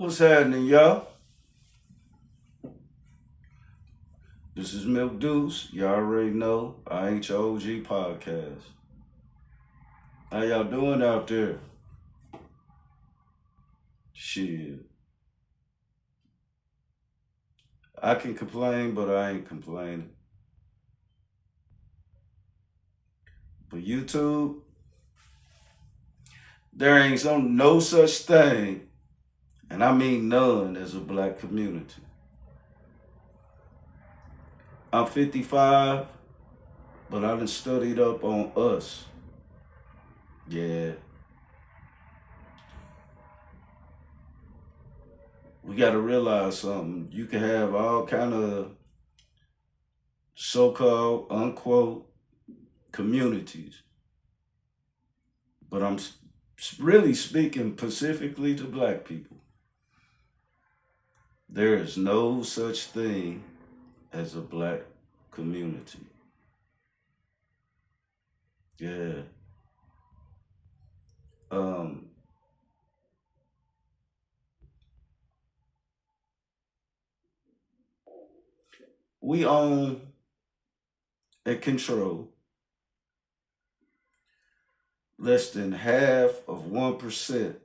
What's happening, y'all? This is Milk Deuce. Y'all already know I ain't your OG podcast. How y'all doing out there? Shit. I can complain, but I ain't complaining. But YouTube, there ain't no such thing, and I mean none, as a black community. I'm 55, but I done studied up on us. Yeah. We gotta realize something. You can have all kind of so-called unquote communities, but I'm really speaking specifically to black people. There is no such thing as a black community. Yeah. Um, we own and control less than half of 1%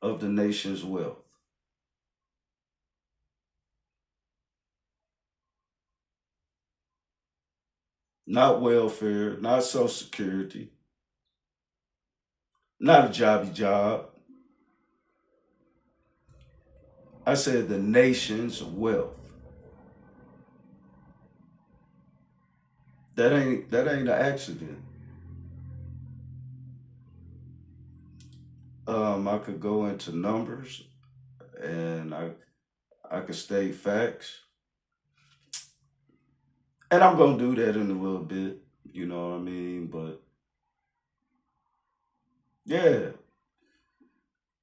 of the nation's wealth. Not welfare, not social security, not a jobby job. I said the nation's wealth. That ain't an accident. I could go into numbers and I could state facts. And I'm gonna do that in a little bit, you know what I mean? But yeah,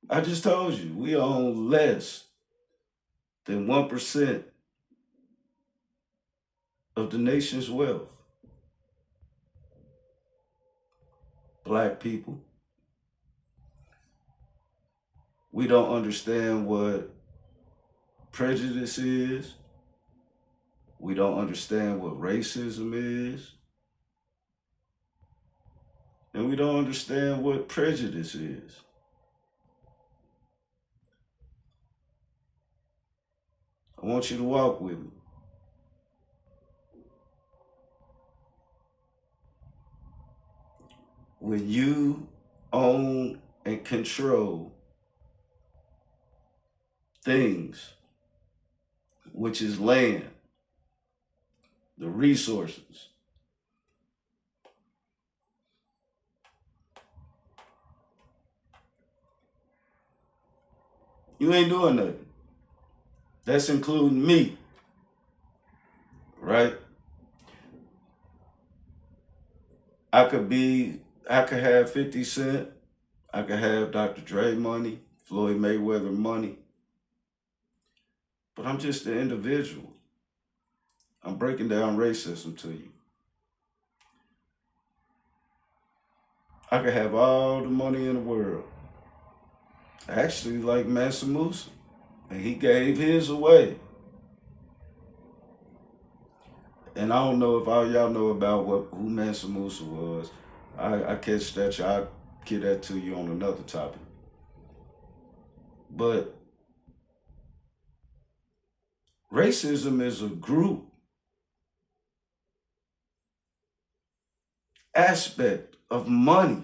I just told you we own less than 1% of the nation's wealth. Black people, we don't understand what prejudice is. We don't understand what racism is. And we don't understand what prejudice is. I want you to walk with me. When you own and control things, which is land, the resources, you ain't doing nothing. That's including me, right? I could have 50 Cent, I could have Dr. Dre money, Floyd Mayweather money, but I'm just an individual. I'm breaking down racism to you. I could have all the money in the world. I actually like Mansa Musa, and he gave his away. And I don't know if all y'all know about who Mansa Musa was. I catch that y'all get that to you on another topic. But racism is a group aspect of money,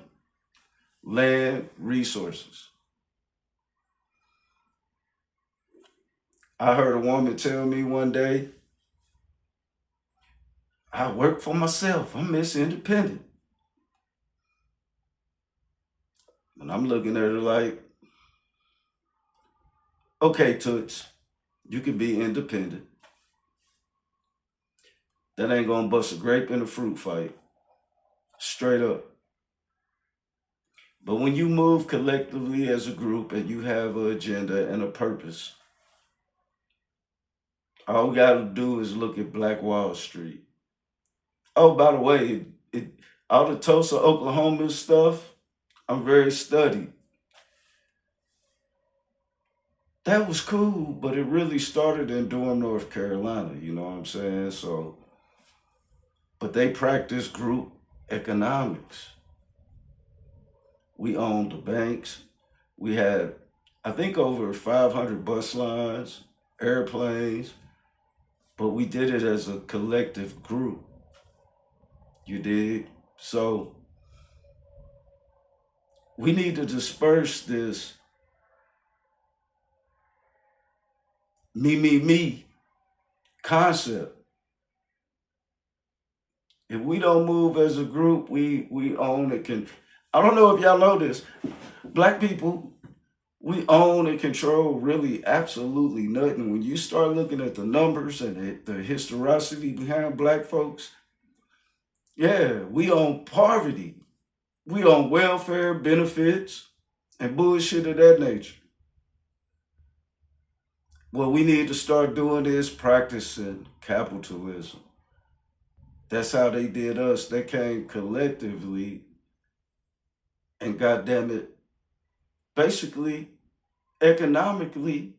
land, resources. I heard a woman tell me one day, I work for myself. I'm Miss Independent. And I'm looking at her like, okay, Toots, you can be independent. That ain't gonna bust a grape in a fruit fight. Straight up. But when you move collectively as a group and you have an agenda and a purpose, all we gotta do is look at Black Wall Street. Oh, by the way, all the Tulsa, Oklahoma stuff, I'm very studied. That was cool, but it really started in Durham, North Carolina. You know what I'm saying? So, but they practice group economics. We owned the banks. We had, I think, over 500 bus lines, airplanes, but we did it as a collective group. You did. So we need to disperse this me concept. If we don't move as a group, we own it. I don't know if y'all know this. Black people, we own and control really absolutely nothing. When you start looking at the numbers and the historicity behind black folks, yeah, we own poverty. We own welfare benefits and bullshit of that nature. What we need to start doing is practicing capitalism. That's how they did us. They came collectively and goddamn it, basically economically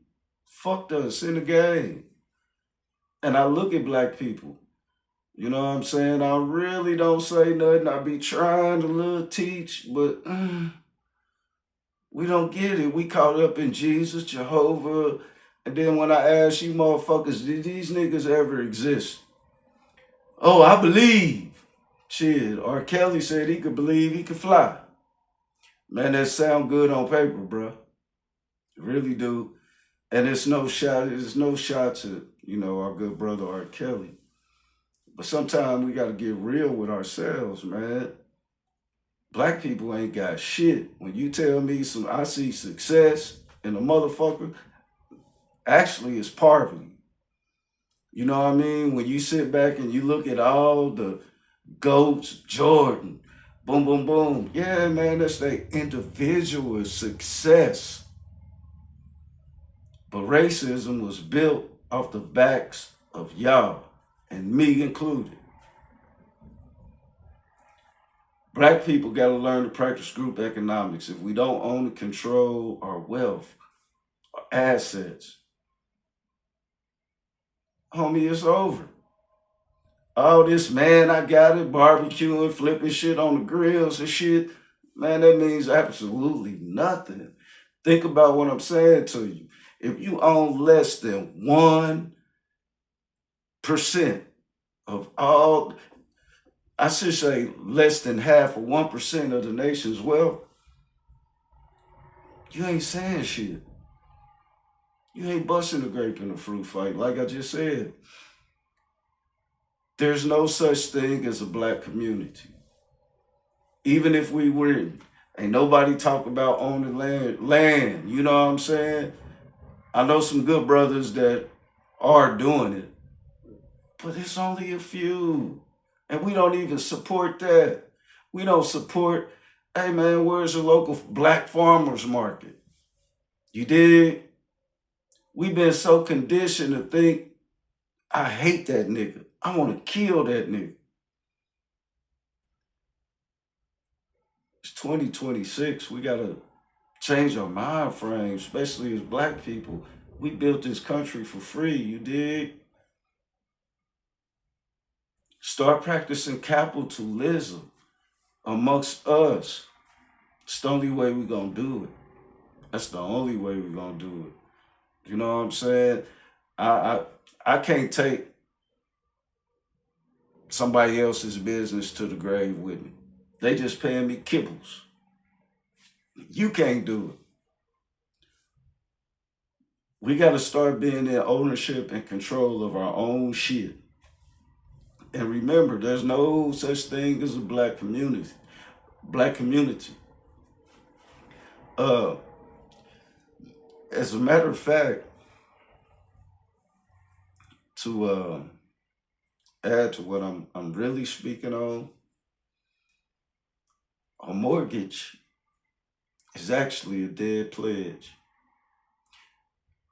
fucked us in the game. And I look at black people, you know what I'm saying? I really don't say nothing. I be trying to little teach, but we don't get it. We caught up in Jesus, Jehovah. And then when I ask you motherfuckers, did these niggas ever exist? Oh, I believe. Shit, R. Kelly said he could believe he could fly. Man, that sound good on paper, bro. It really do. And it's no shot to, you know, our good brother R. Kelly. But sometimes we gotta get real with ourselves, man. Black people ain't got shit. When you tell me I see success in a motherfucker, actually it's poverty. You know what I mean? When you sit back and you look at all the GOATs, Jordan, boom, boom, boom. Yeah, man, that's their individual success. But racism was built off the backs of y'all, and me included. Black people got to learn to practice group economics. If we don't own and control our wealth, our assets, homie, it's over. All this, man, I got it, barbecuing, flipping shit on the grills and shit, man, that means absolutely nothing. Think about what I'm saying to you. If you own less than 1% of all, I should say less than half of 1% of the nation's wealth, you ain't saying shit. You ain't busting a grape in a fruit fight, like I just said. There's no such thing as a black community. Even if we win, ain't nobody talk about owning land, you know what I'm saying? I know some good brothers that are doing it, but it's only a few. And we don't even support that. We don't support, hey man, where's the local black farmers market? You dig? We've been so conditioned to think, I hate that nigga. I want to kill that nigga. It's 2026. We got to change our mind frame, especially as black people. We built this country for free, you dig? Start practicing capitalism amongst us. It's the only way we're going to do it. That's the only way we're going to do it. You know what I'm saying? I, I can't take somebody else's business to the grave with me. They just paying me kibbles. You can't do it. We got to start being in ownership and control of our own shit. And remember, there's no such thing as a black community. Black community. As a matter of fact, to add to what I'm really speaking on, a mortgage is actually a dead pledge.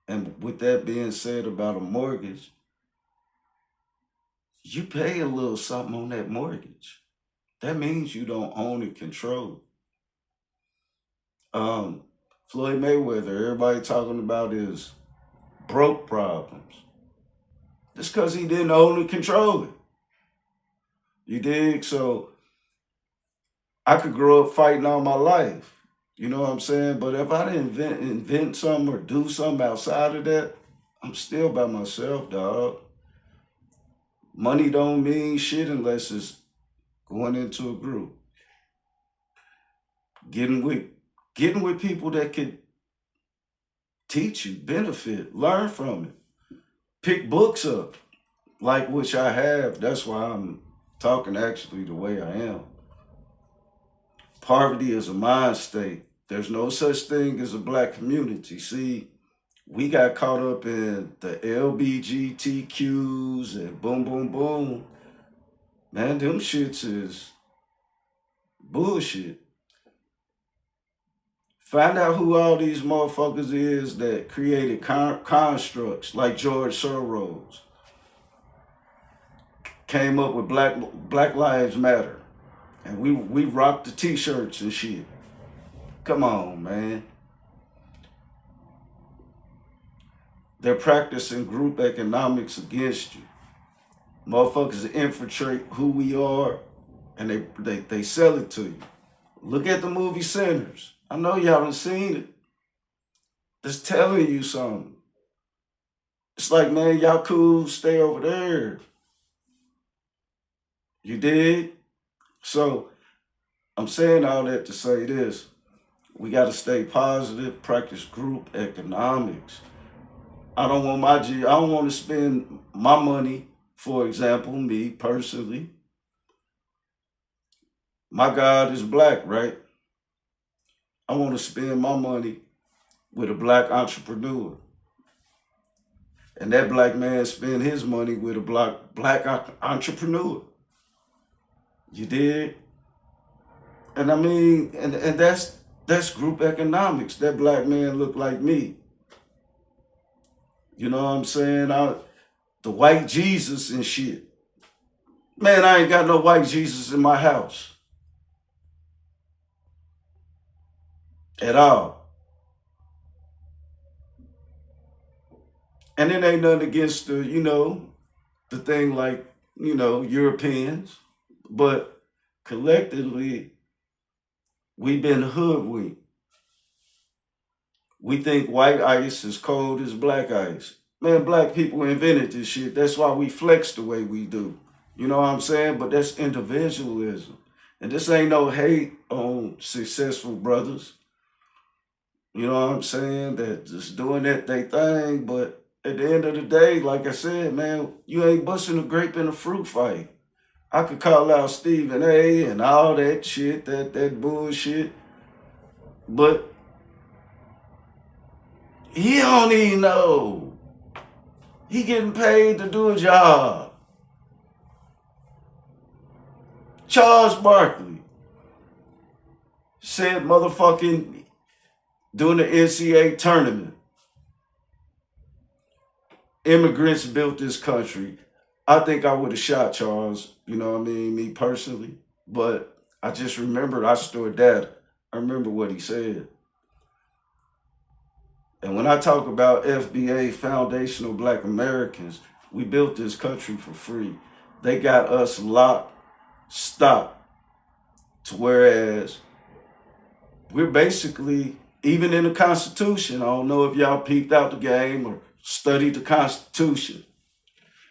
And with that being said about a mortgage, you pay a little something on that mortgage. That means you don't own and control. Floyd Mayweather, everybody talking about his broke problems. Just because he didn't own and control it. You dig? So I could grow up fighting all my life. You know what I'm saying? But if I didn't invent something or do something outside of that, I'm still by myself, dog. Money don't mean shit unless it's going into a group. Getting with getting with people that could teach you, benefit, learn from it. Pick books up, like which I have. That's why I'm talking actually the way I am. Poverty is a mind state. There's no such thing as a black community. See, we got caught up in the LBGTQs and boom, boom, boom. Man, them shits is bullshit. Find out who all these motherfuckers is that created constructs like George Soros. Came up with Black Lives Matter. And we rocked the t-shirts and shit. Come on, man. They're practicing group economics against you. Motherfuckers infiltrate who we are and they sell it to you. Look at the movie Sinners. I know y'all done seen it. It's telling you something. It's like, man, y'all cool, stay over there. You did? So I'm saying all that to say this. We got to stay positive, practice group economics. I don't want to spend my money, for example, me personally. My God is black, right? I want to spend my money with a black entrepreneur. And that black man spend his money with a black entrepreneur. You did? And I mean, and that's group economics. That black man look like me. You know what I'm saying? The white Jesus and shit. Man, I ain't got no white Jesus in my house. At all. And it ain't nothing against the thing like, Europeans. But collectively, we've been hoodwinked. We think white ice is cold as black ice. Man, black people invented this shit. That's why we flex the way we do. You know what I'm saying? But that's individualism. And this ain't no hate on successful brothers. You know what I'm saying? That just doing they thing. But at the end of the day, like I said, man, you ain't busting a grape in a fruit fight. I could call out Stephen A and all that shit, that bullshit. But he don't even know. He getting paid to do a job. Charles Barkley said motherfucking during the NCAA tournament, immigrants built this country. I think I would have shot Charles, you know what I mean, me personally. But I just remembered I stood data. I remember what he said. And when I talk about FBA, Foundational Black Americans, we built this country for free. They got us locked, stopped, to whereas we're basically, even in the Constitution, I don't know if y'all peeped out the game or studied the Constitution,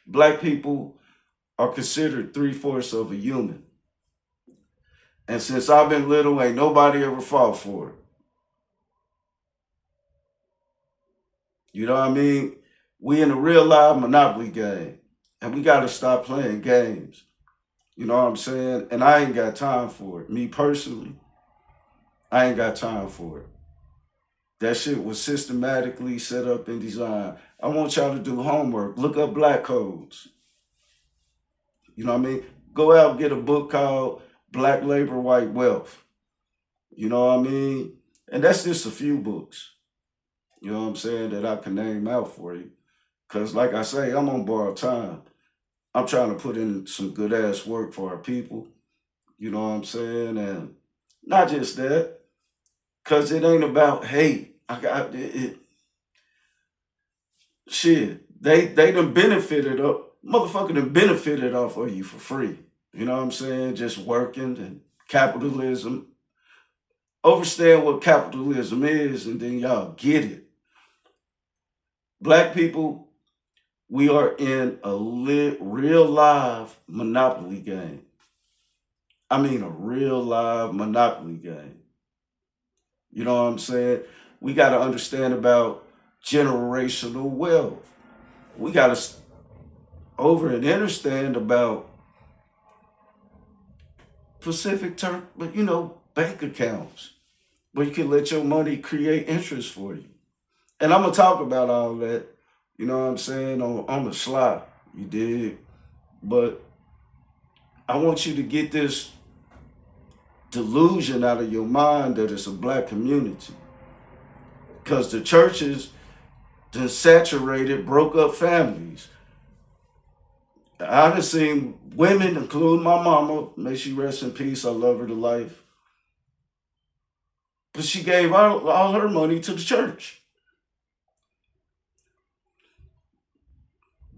black people are considered 3/4 of a human. And since I've been little, ain't nobody ever fought for it. You know what I mean? We in a real live Monopoly game. And we got to stop playing games. You know what I'm saying? And I ain't got time for it. Me personally, I ain't got time for it. That shit was systematically set up and designed. I want y'all to do homework. Look up black codes. You know what I mean? Go out and get a book called Black Labor, White Wealth. You know what I mean? And that's just a few books. You know what I'm saying? That I can name out for you. Because like I say, I'm on borrowed time. I'm trying to put in some good ass work for our people. You know what I'm saying? And not just that. Cause it ain't about hate. I got it. Shit. They done benefited up. Motherfucker done benefited off of you for free. You know what I'm saying? Just working and capitalism. Understand what capitalism is, and then y'all get it. Black people, we are in a real live monopoly game. I mean, a real live monopoly game. You know what I'm saying? We got to understand about generational wealth. We got to over and understand about Pacific term, but bank accounts where you can let your money create interest for you. And I'm gonna talk about all that. You know what I'm saying on the slide. You did, but I want you to get this delusion out of your mind that it's a black community, because the churches done saturated, broke up families. I done seen women, including my mama, may she rest in peace, I love her to life, but she gave all her money to the church.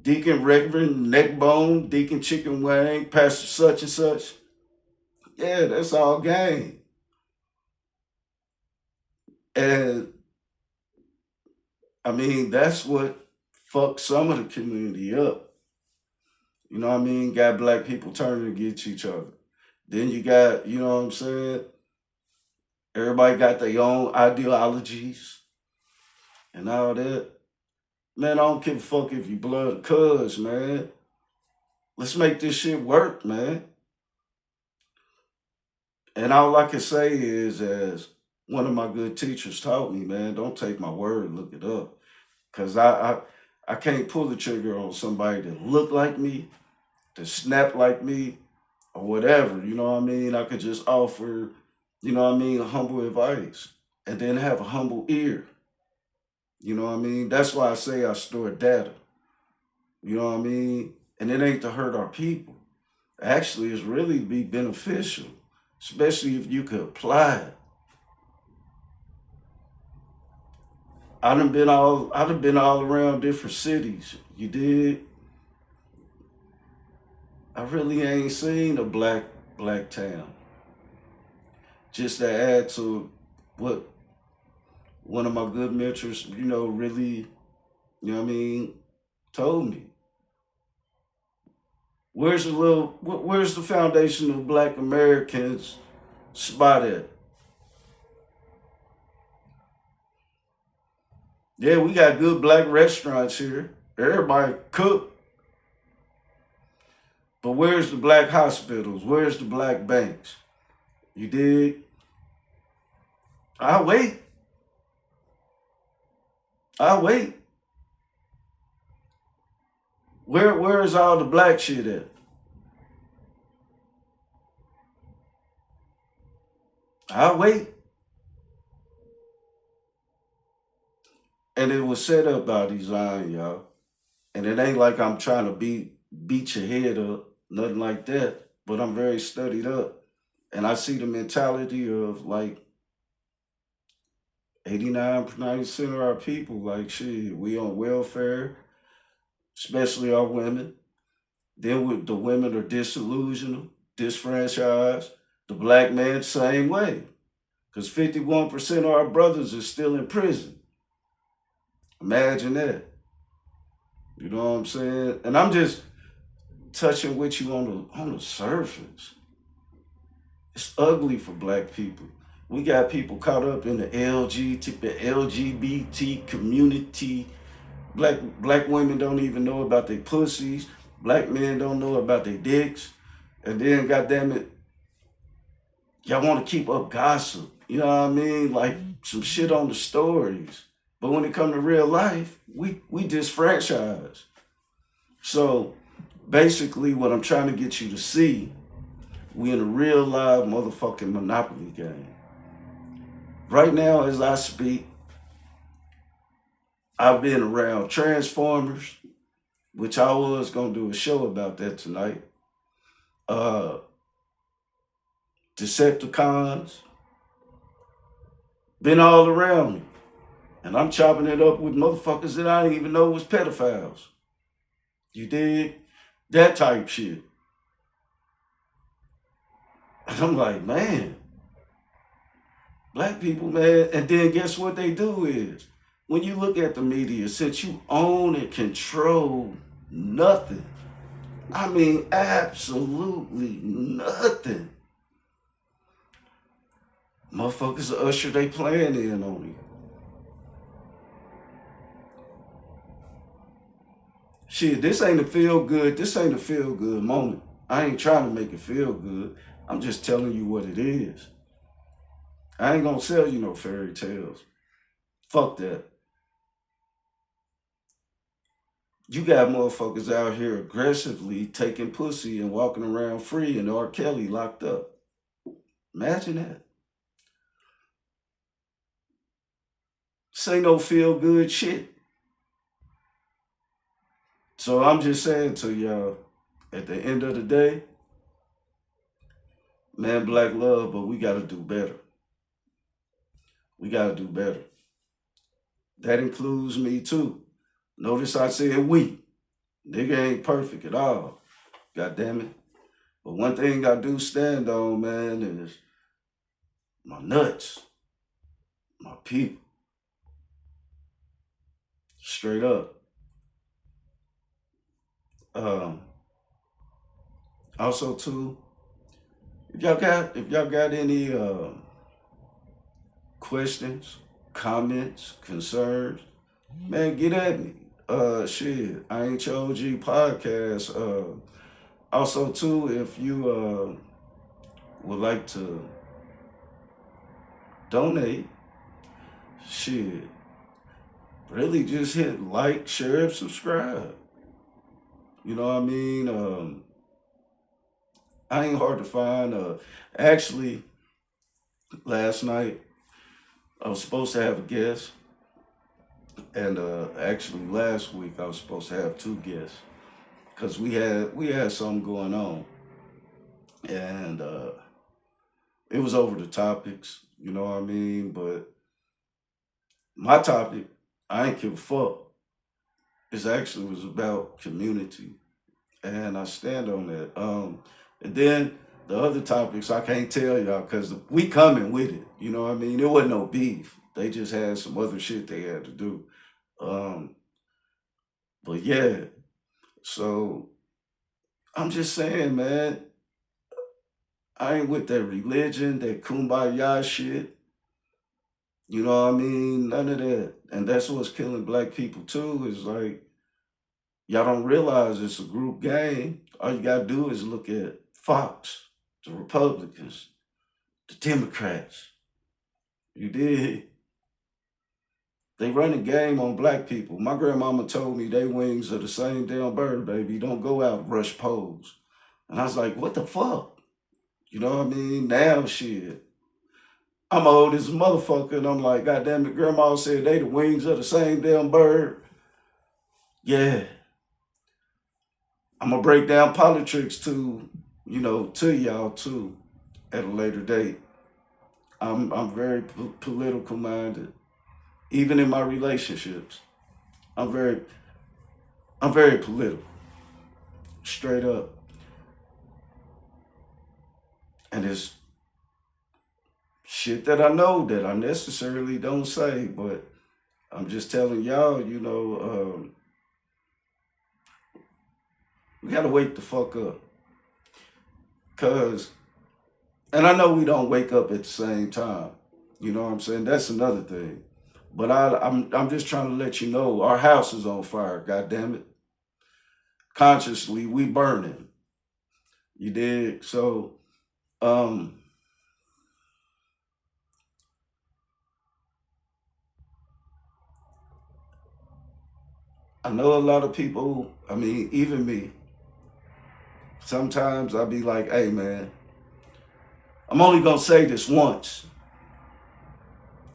Deacon Reverend Neckbone, Deacon Chicken Wang, Pastor such and such. Yeah, that's all gang. And I mean, that's what fucked some of the community up. You know what I mean? Got black people turning against each other. Then you got, you know what I'm saying? Everybody got their own ideologies and all that. Man, I don't give a fuck if you blood cuz, man. Let's make this shit work, man. And all I can say is, as one of my good teachers taught me, man, don't take my word, look it up. Cause I can't pull the trigger on somebody that look like me, that snap like me, or whatever. You know what I mean? I could just offer, you know what I mean, humble advice. And then have a humble ear. You know what I mean? That's why I say I store data. You know what I mean? And it ain't to hurt our people. Actually, it's really be beneficial, especially if you could apply it. I done been all around different cities. You did. I really ain't seen a black town. Just to add to what one of my good mentors, really, you know what I mean, told me. Where's the foundation of black Americans spot at? Yeah, we got good black restaurants here. Everybody cook. But where's the black hospitals? Where's the black banks? You dig? I'll wait. I'll wait. Where is all the black shit at? I'll wait. And it was set up by design, y'all. And it ain't like I'm trying to beat your head up, nothing like that. But I'm very studied up. And I see the mentality of like 89% of our people, like shit, we on welfare, especially our women. Then with the women are disillusioned, disfranchised. The black man, same way. Because 51% of our brothers are still in prison. Imagine that. You know what I'm saying? And I'm just touching with you on the surface. It's ugly for black people. We got people caught up in the LGBT community. Black women don't even know about their pussies. Black men don't know about their dicks. And then, goddamn it, y'all want to keep up gossip. You know what I mean? Like some shit on the stories. But when it comes to real life, we disfranchised. So basically what I'm trying to get you to see, we in a real live motherfucking monopoly game. Right now, as I speak, I've been around Transformers, which I was gonna do a show about that tonight. Decepticons, been all around me. And I'm chopping it up with motherfuckers that I didn't even know was pedophiles. You dig? That type shit. And I'm like, man, black people, man. And then guess what they do is, when you look at the media, since you own and control nothing, I mean, absolutely nothing, motherfuckers usher they plan in on you. Shit, this ain't a feel good. This ain't a feel good moment. I ain't trying to make it feel good. I'm just telling you what it is. I ain't gonna sell you no fairy tales. Fuck that. You got motherfuckers out here aggressively taking pussy and walking around free, and R. Kelly locked up. Imagine that. Say no feel good shit. So I'm just saying to y'all, at the end of the day, man, black love, but we gotta do better. We gotta do better. That includes me too. Notice I said we. Nigga ain't perfect at all. God damn it. But one thing I do stand on, man, is my nuts, my people. Straight up. Um, Also too, if y'all got any questions, comments, concerns, man, get at me. Shit, I ain't your OG podcast. Also too, if you would like to donate, shit, really just hit like, share, and subscribe. You know what I mean? I ain't hard to find. Actually, last night I was supposed to have a guest, and actually last week I was supposed to have two guests because we had something going on, and it was over the topics. You know what I mean? But my topic, I ain't give a fuck. It actually was about community, and I stand on that. And then the other topics I can't tell y'all because we coming with it. You know what I mean? It wasn't no beef. They just had some other shit they had to do. Um, but yeah, so I'm just saying, man, I ain't with that religion, that kumbaya shit. You know what I mean? None of that. And that's what's killing black people too. Is like y'all don't realize it's a group game. All you gotta do is look at Fox, the Republicans, the Democrats. You did. They run a game on black people. My grandmama told me they wings are the same damn bird, baby. Don't go out and rush poles. And I was like, what the fuck? You know what I mean? Now shit. I'm old as a motherfucker, and I'm like, God damn it, grandma said they the wings of the same damn bird. Yeah. I'm gonna break down politics too, to y'all too at a later date. I'm very political minded, even in my relationships. I'm very I'm very political, straight up, and it's shit that I know that I necessarily don't say, but I'm just telling y'all, we gotta wake the fuck up, cause, and I know we don't wake up at the same time. You know what I'm saying? That's another thing. But I'm just trying to let you know our house is on fire. God damn it! Consciously, we burning. You dig? So, um, I know a lot of people. I mean, even me. Sometimes I be like, "Hey, man, I'm only gonna say this once."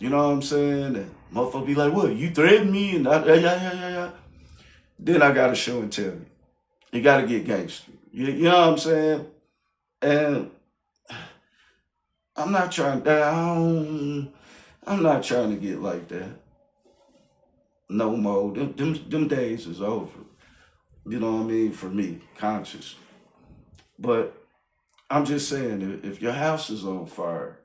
You know what I'm saying? And motherfucker be like, "What? You threatened me?" And yeah, yeah, yeah, yeah, yeah. Then I gotta show and tell you. You gotta get gangster. You know what I'm saying? And I'm not trying down. I'm not trying to get like that no more. Them days is over. You know what I mean? For me, conscious. But I'm just saying, if your house is on fire,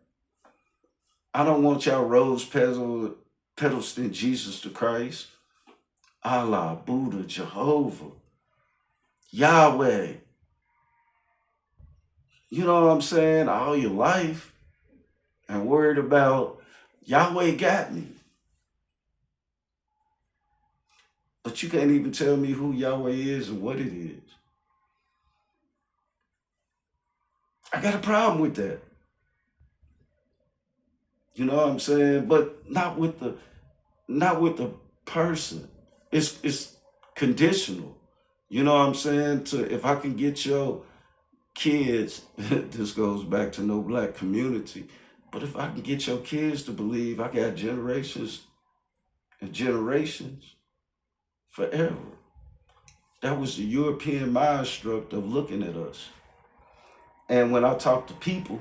I don't want y'all rose petals in Jesus the Christ, Allah, Buddha, Jehovah, Yahweh. You know what I'm saying? All your life and worried about Yahweh got me. But you can't even tell me who Yahweh is and what it is. I got a problem with that. You know what I'm saying? But not with the person. It's conditional. You know what I'm saying? To if I can get your kids, this goes back to no black community. But if I can get your kids to believe I got generations and generations forever. That was the European mind struct of looking at us. And when I talk to people,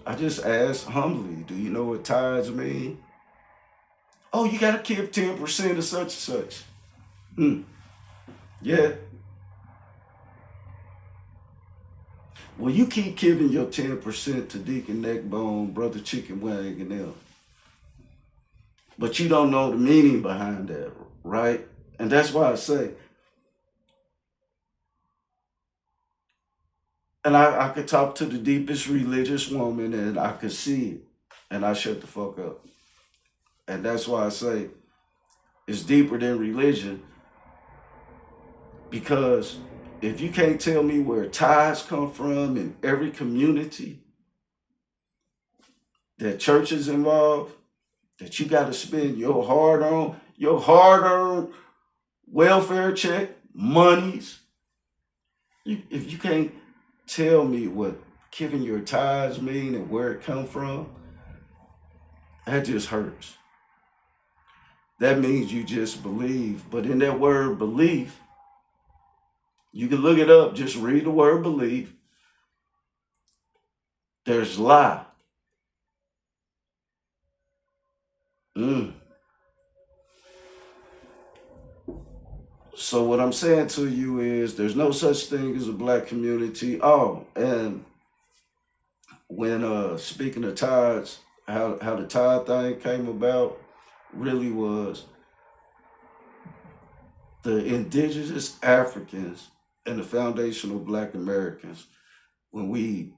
I just ask humbly, do you know what tithes mean? Oh, you got to give 10% of such and such. Yeah. Well, you keep giving your 10% to Deacon Neckbone, Brother Chicken Wing, and them. But you don't know the meaning behind that, right? And that's why I say, and I could talk to the deepest religious woman and I could see it, and I shut the fuck up. And that's why I say it's deeper than religion, because if you can't tell me where tithes come from in every community that church is involved, that you got to spend your hard-earned welfare check, monies. If you can't tell me what giving your tithes mean and where it come from, that just hurts. That means you just believe. But in that word belief, you can look it up. Just read the word belief. There's lie. So what I'm saying to you is there's no such thing as a black community. Oh, and when speaking of tithes, how the tithe thing came about really was the indigenous Africans and the foundational black Americans, when we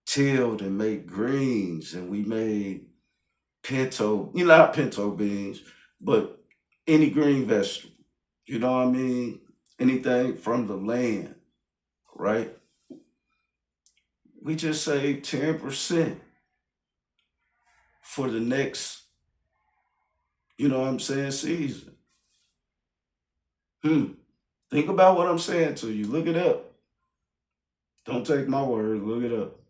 tilled and made greens and we made not pinto beans, but any green vegetable, you know what I mean? Anything from the land, right? We just saved 10% for the next, you know what I'm saying, season. Think about what I'm saying to you. Look it up. Don't take my word. Look it up.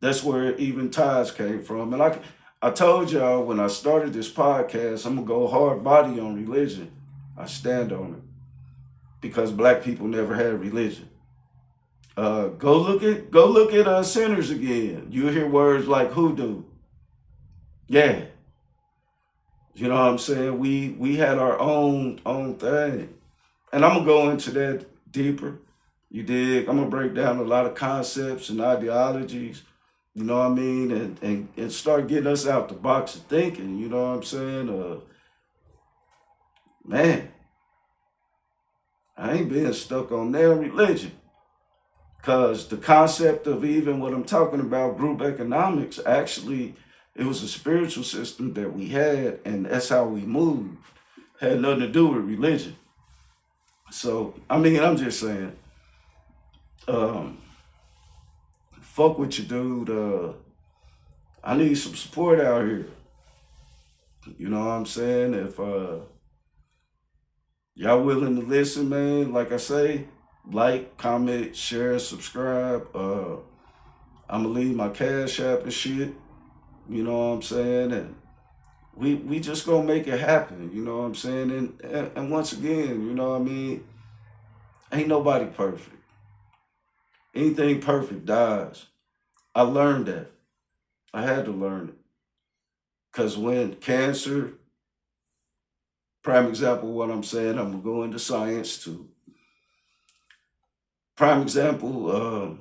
That's where even tithes came from. And I told y'all when I started this podcast, I'm going to go hard body on religion. I stand on it. Because black people never had religion. Go look at sinners again. You'll hear words like hoodoo. Yeah. You know what I'm saying? We had our own thing. And I'm gonna go into that deeper. You dig? I'm gonna break down a lot of concepts and ideologies, you know what I mean, and start getting us out the box of thinking, you know what I'm saying? Man, I ain't being stuck on their religion. Because the concept of even what I'm talking about, group economics, actually, it was a spiritual system that we had, and that's how we moved. Had nothing to do with religion. So, I mean, I'm just saying, fuck with you, dude. I need some support out here. You know what I'm saying? If y'all willing to listen, man, like I say, like, comment, share, subscribe. I'm gonna leave my Cash App and shit. You know what I'm saying? And we just gonna make it happen. You know what I'm saying? And once again, you know what I mean? Ain't nobody perfect. Anything perfect dies. I learned that. I had to learn it. Because when cancer, prime example of what I'm saying, I'm going to go into science too. Prime example,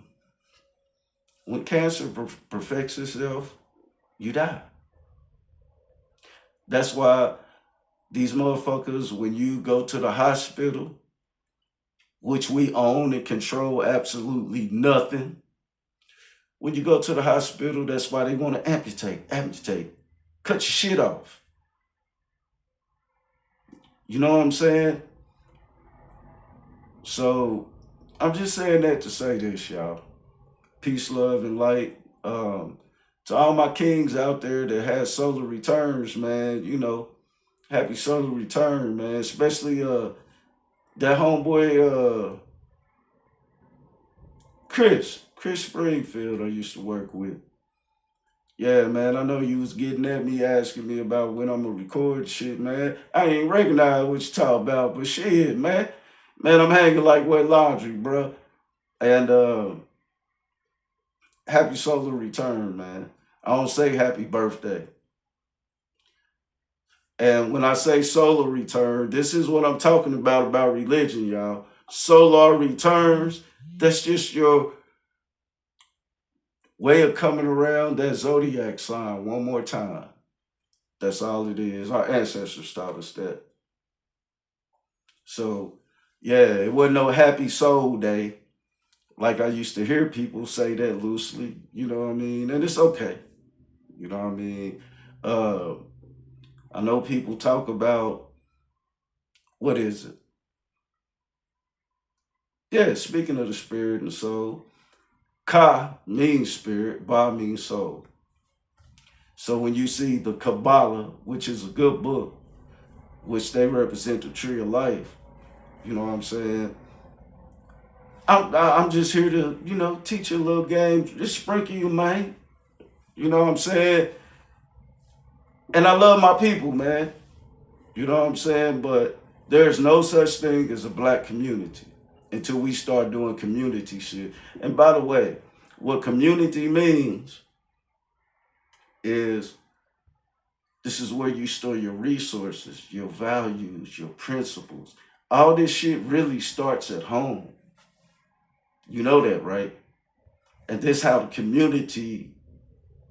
when cancer perfects itself, you die. That's why these motherfuckers, when you go to the hospital, which we own and control absolutely nothing, when you go to the hospital, that's why they want to amputate, cut your shit off. You know what I'm saying? So I'm just saying that to say this, y'all. Peace, love, and light. To all my kings out there that had solar returns, man, you know, happy solar return, man. Especially that homeboy Chris Springfield I used to work with. Yeah, man, I know you was getting at me, asking me about when I'm gonna record shit, man. I ain't recognize what you talk about, but shit, man. Man, I'm hanging like wet laundry, bro. And happy solar return, man. I don't say happy birthday. And when I say solar return, this is what I'm talking about religion, y'all. Solar returns, that's just your way of coming around that zodiac sign one more time. That's all it is. Our ancestors taught us that. So, yeah, it wasn't no happy soul day. Like I used to hear people say that loosely, you know what I mean? And it's okay. You know what I mean? Uh, I know people talk about, what is it? Yeah, speaking of the spirit and soul, Ka means spirit, Ba means soul. So when you see the Kabbalah, which is a good book, which they represent the tree of life, you know what I'm saying? I'm just here to, you know, teach you a little game, just sprinkle you, man. You know what I'm saying? And I love my people, man. You know what I'm saying? But there's no such thing as a black community until we start doing community shit. And by the way, what community means is this is where you store your resources, your values, your principles. All this shit really starts at home. You know that, right? And this is how the community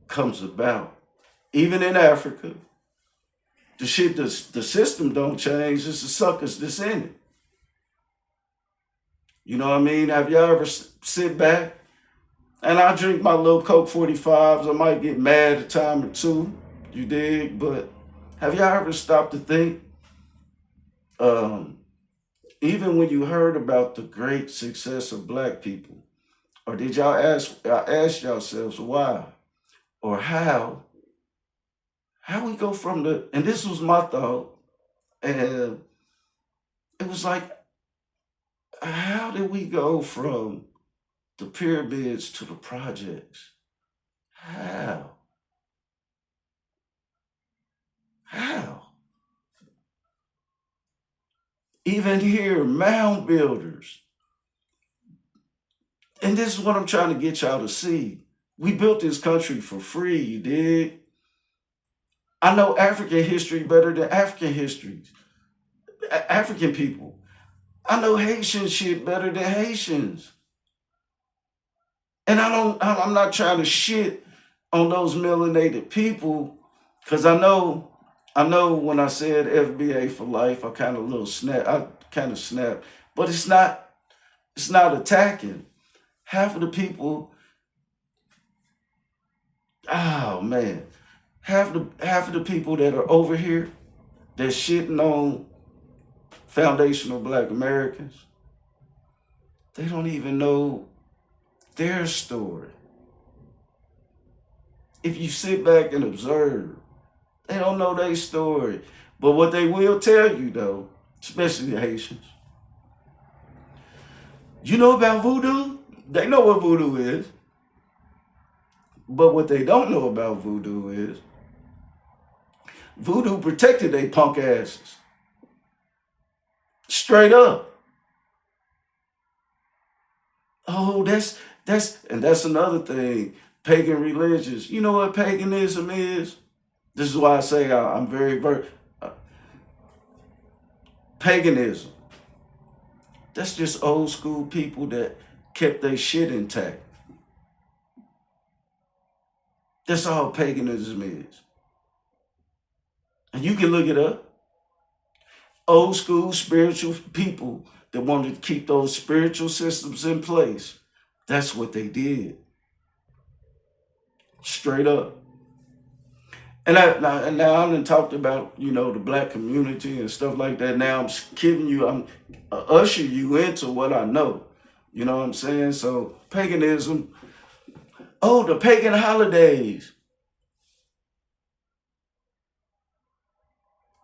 comes about. Even in Africa, the system don't change. It's the suckers that's in it. You know what I mean? Have y'all ever sit back and I drink my little Coke 45s? I might get mad a time or two, you dig? But have y'all ever stopped to think? Um, Even when you heard about the great success of black people, or did y'all ask yourselves why or how we go from the, and this was my thought, and it was like, how did we go from the pyramids to the projects? How? How? Even here, mound builders. And this is what I'm trying to get y'all to see. We built this country for free, you dig? I know African history better than African histories. African people. I know Haitian shit better than Haitians. And I'm not trying to shit on those melanated people, because I know when I said FBA for life, I kind of snapped. But it's not attacking. Half of the people, oh man, half of the people that are over here that's shitting on foundational black Americans, they don't even know their story. If you sit back and observe, they don't know their story. But what they will tell you though, especially the Haitians, you know about voodoo? They know what voodoo is. But what they don't know about voodoo is voodoo protected they punk asses. Straight up. Oh, that's another thing. pagan religions. You know what paganism is? This is why I say I'm uh, paganism. That's just old school people that kept their shit intact. That's all paganism is. And you can look it up. Old school spiritual people that wanted to keep those spiritual systems in place. That's what they did. Straight up. And now I done talked about, the black community and stuff like that. Now I'm usher you into what I know. You know what I'm saying? So paganism, the pagan holidays.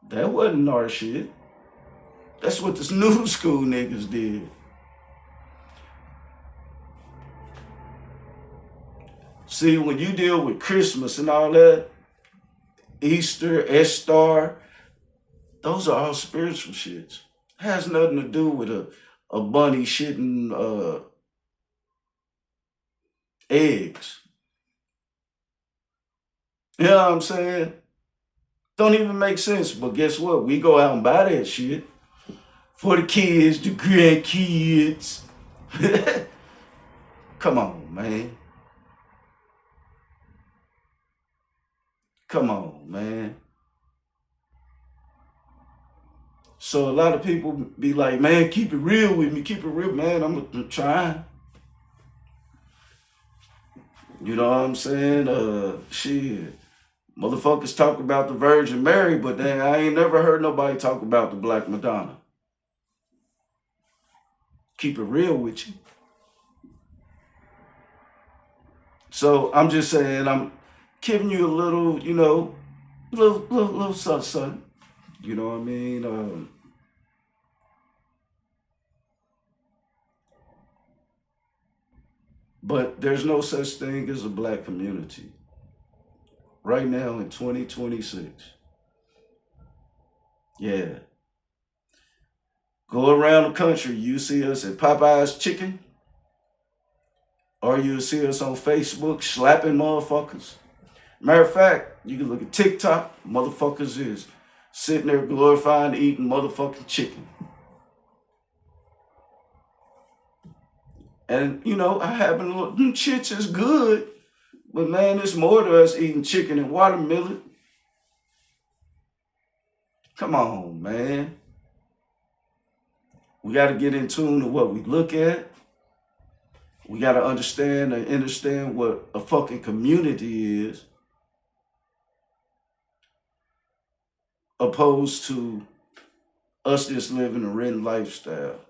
That wasn't our shit. That's what this new school niggas did. See, when you deal with Christmas and all that, Easter, Estar, those are all spiritual shits. Has nothing to do with a bunny shitting eggs. You know what I'm saying? Don't even make sense. But guess what? We go out and buy that shit for the kids, the grandkids. Come on, man. Come on, man. So a lot of people be like, man, keep it real with me. Keep it real, man. I'm trying. You know what I'm saying? Shit. Motherfuckers talk about the Virgin Mary, but then I ain't never heard nobody talk about the Black Madonna. Keep it real with you. So I'm just saying, I'm giving you a little, little something. You know what I mean? But there's no such thing as a black community right now in 2026. Yeah. Go around the country, you see us at Popeye's Chicken, or you'll see us on Facebook slapping motherfuckers. Matter of fact, you can look at TikTok, motherfuckers is sitting there glorifying eating motherfucking chicken. And, I happen to look, them shits is good, but man, it's more to us eating chicken and watermelon. Come on, man. We got to get in tune to what we look at. We got to understand what a fucking community is, opposed to us just living a written lifestyle.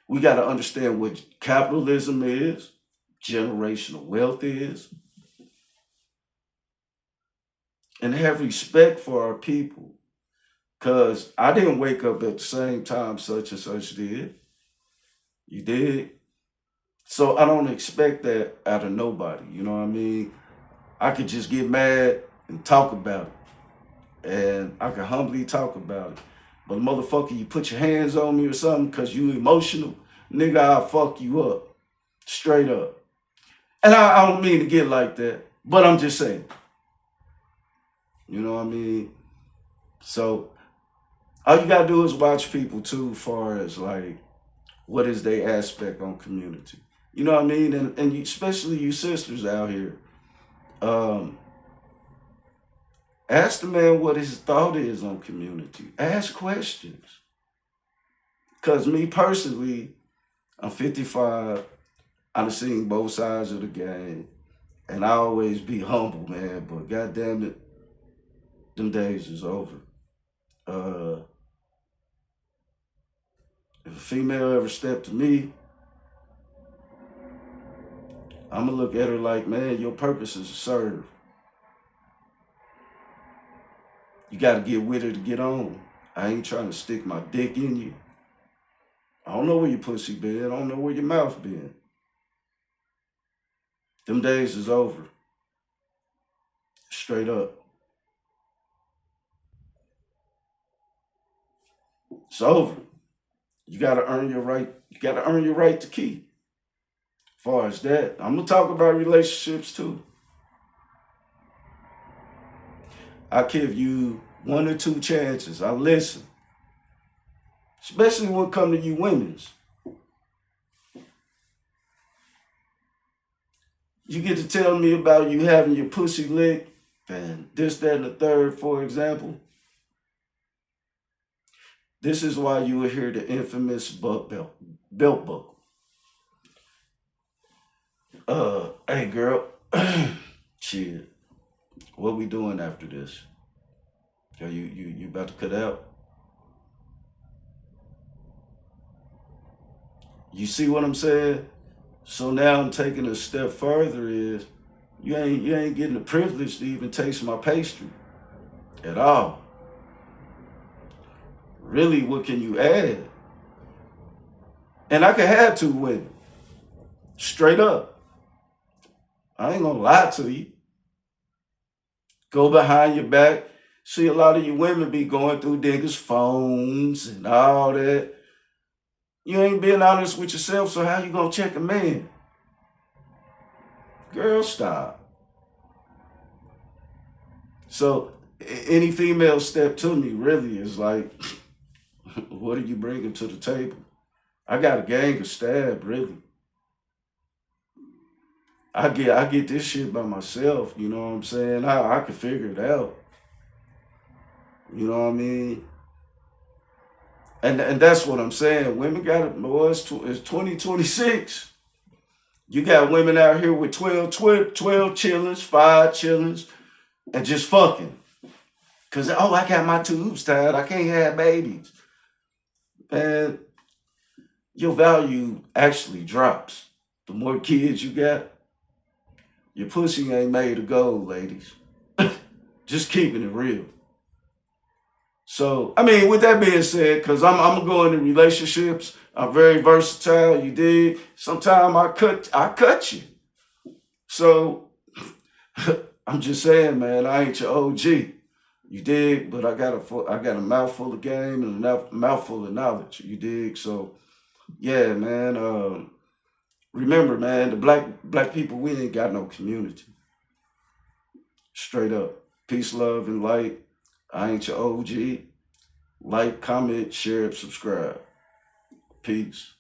We got to understand what capitalism is, generational wealth is, and have respect for our people. Because I didn't wake up at the same time such and such did. You did. So I don't expect that out of nobody. You know what I mean? I could just get mad and talk about it. And I can humbly talk about it. But motherfucker, you put your hands on me or something because you emotional, nigga, I'll fuck you up. Straight up. And I don't mean to get like that, but I'm just saying. You know what I mean? So all you gotta do is watch people too, far as like what is their aspect on community. You know what I mean? And especially you sisters out here. Ask the man what his thought is on community. Ask questions. Cause me personally, I'm 55. I've seen both sides of the game. And I always be humble, man. But goddamn it, them days is over. If a female ever step to me, I'm gonna look at her like, man, your purpose is to serve. You gotta get with her to get on. I ain't trying to stick my dick in you. I don't know where your pussy been. I don't know where your mouth been. Them days is over. Straight up. It's over. You gotta earn your right. You gotta earn your right to keep. far as that. I'm gonna talk about relationships too. I give you 1 or 2 chances. I listen. Especially when it comes to you women's. You get to tell me about you having your pussy licked and this, that, and the third, for example. This is why you will hear the infamous belt buckle. Hey girl, shit. What we doing after this? Are you about to cut out? You see what I'm saying? So now I'm taking a step further is you ain't getting the privilege to even taste my pastry at all. Really, what can you add? And I can have 2 women. Straight up. I ain't gonna lie to you. Go behind your back. See, a lot of you women be going through niggas' phones and all that. You ain't being honest with yourself, so how you gonna check a man? Girl, stop. So any female step to me really is like, what are you bringing to the table? I got a gang of stab, really. I get this shit by myself, you know what I'm saying? I can figure it out. You know what I mean? And that's what I'm saying. Women got it, boy, it's 2026. You got women out here with 12 chillings, 5 chillings, and just fucking. Because, oh, I got my tubes tied. I can't have babies. Man, your value actually drops. The more kids you got, your pussy ain't made of gold, ladies. Just keeping it real. So, I mean, with that being said, because I'm going to go into relationships, I'm very versatile, you dig? Sometimes I cut you. So, I'm just saying, man, I ain't your OG. You dig? But I got a mouthful of game and a mouthful of knowledge. You dig? So, yeah, man. Remember, man, the black people, we ain't got no community. Straight up. Peace, love, and light. I ain't your OG. Like, comment, share, subscribe. Peace.